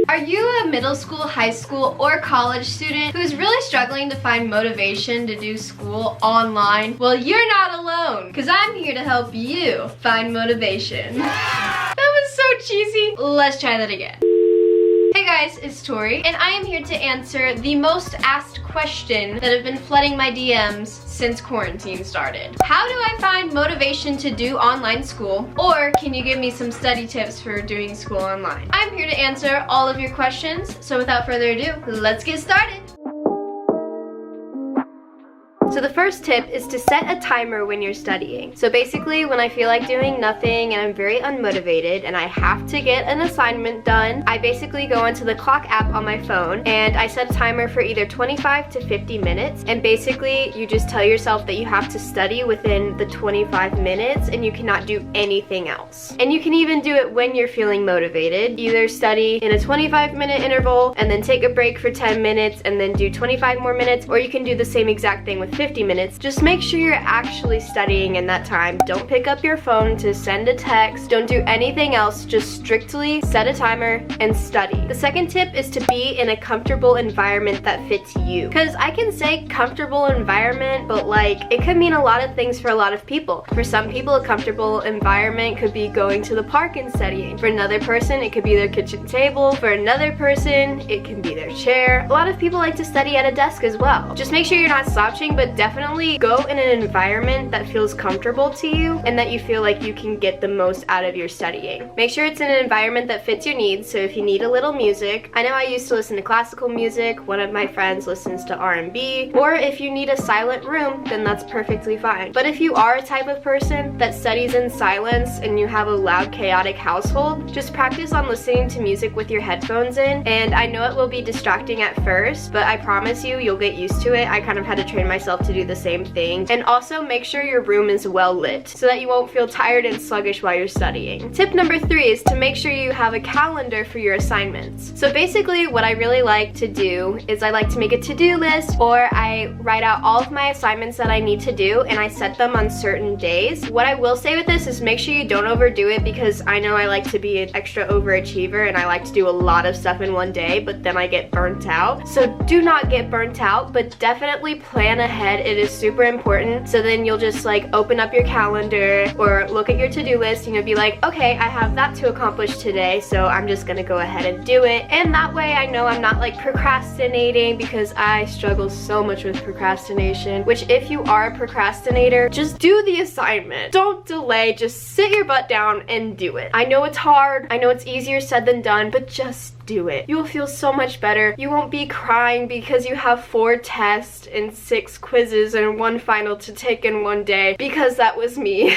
Are you a middle school, high school, or college student who's really struggling to find motivation to do school online? Well, you're not alone, because I'm here to help you find motivation. That was so cheesy. Let's try that again. Hey guys, it's Tori, and I am here to answer the most asked question that have been flooding my DMs since quarantine started. How do I find motivation to do online school? Or can you give me some study tips for doing school online? I'm here to answer all of your questions, so without further ado, let's get started. So the first tip is to set a timer when you're studying. So basically, when I feel like doing nothing and I'm very unmotivated and I have to get an assignment done, I basically go onto the clock app on my phone and I set a timer for either 25 to 50 minutes. And basically, you just tell yourself that you have to study within the 25 minutes and you cannot do anything else. And you can even do it when you're feeling motivated. Either study in a 25-minute interval and then take a break for 10 minutes and then do 25 more minutes, or you can do the same exact thing with 50 minutes. Just make sure you're actually studying in that time. Don't pick up your phone to send a text. Don't do anything else. Just strictly set a timer and study. The second tip is to be in a comfortable environment that fits you. Because I can say comfortable environment, but like it could mean a lot of things for a lot of people. For some people, a comfortable environment could be going to the park and studying. For another person, it could be their kitchen table. For another person, it can be their chair. A lot of people like to study at a desk as well. Just make sure you're not slouching, but definitely go in an environment that feels comfortable to you and that you feel like you can get the most out of your studying. Make sure it's in an environment that fits your needs. So if you need a little music, I know I used to listen to classical music, one of my friends listens to R&B, or if you need a silent room, then that's perfectly fine. But if you are a type of person that studies in silence and you have a loud, chaotic household, just practice on listening to music with your headphones in. And I know it will be distracting at first, but I promise you, you'll get used to it. I kind of had to train myself to do the same thing. And also make sure your room is well lit so that you won't feel tired and sluggish while you're studying. Tip number 3 is to make sure you have a calendar for your assignments. So basically what I really like to do is I like to make a to-do list, or I write out all of my assignments that I need to do and I set them on certain days. What I will say with this is make sure you don't overdo it, because I know I like to be an extra overachiever and I like to do a lot of stuff in one day, but then I get burnt out. So do not get burnt out, but definitely plan ahead. It is super important. So then you'll just like open up your calendar or look at your to-do list and you'll be like, okay, I have that to accomplish today, so I'm just gonna go ahead and do it. And that way I know I'm not like procrastinating, because I struggle so much with procrastination, which if you are a procrastinator, just do the assignment. Don't delay, just sit your butt down and do it. I know it's hard, I know it's easier said than done, but just do it. You will feel so much better. You won't be crying because you have 4 tests and 6 quizzes and 1 final to take in one day, because that was me.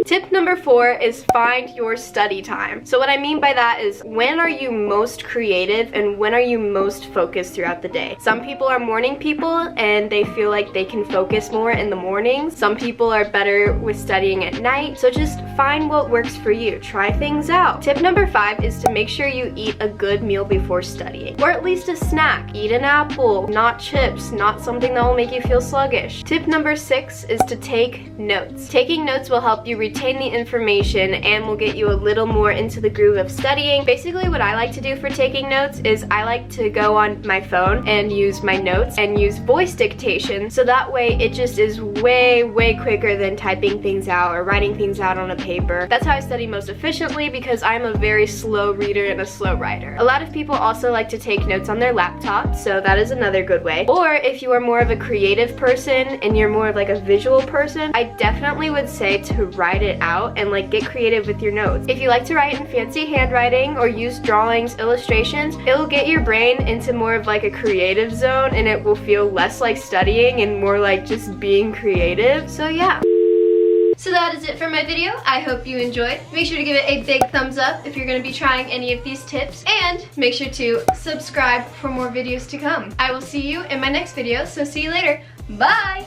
Tip number 4 is find your study time. So what I mean by that is, when are you most creative and when are you most focused throughout the day? Some people are morning people and they feel like they can focus more in the mornings. Some people are better with studying at night. So just find what works for you. Try things out. Tip number 5 is to make sure you eat a good meal before studying, or at least a snack. Eat an apple, not chips, not something that will make you feel sluggish. Tip number 6 is to take notes. Taking notes will help you retain the information and will get you a little more into the groove of studying. Basically what I like to do for taking notes is I like to go on my phone and use my notes and use voice dictation, so that way it just is way quicker than typing things out or writing things out on a paper. That's how I study most efficiently, because I'm a very slow reader and a slow writer. A lot of people also like to take notes on their laptop, so that is another good way. Or if you are more of a creative person and you're more of like a visual person, I definitely would say to write it out and like get creative with your notes. If you like to write in fancy handwriting or use drawings, illustrations, it'll get your brain into more of like a creative zone and it will feel less like studying and more like just being creative. So yeah. So that is it for my video. I hope you enjoyed. Make sure to give it a big thumbs up if you're going to be trying any of these tips, and make sure to subscribe for more videos to come. I will see you in my next video, so see you later. Bye!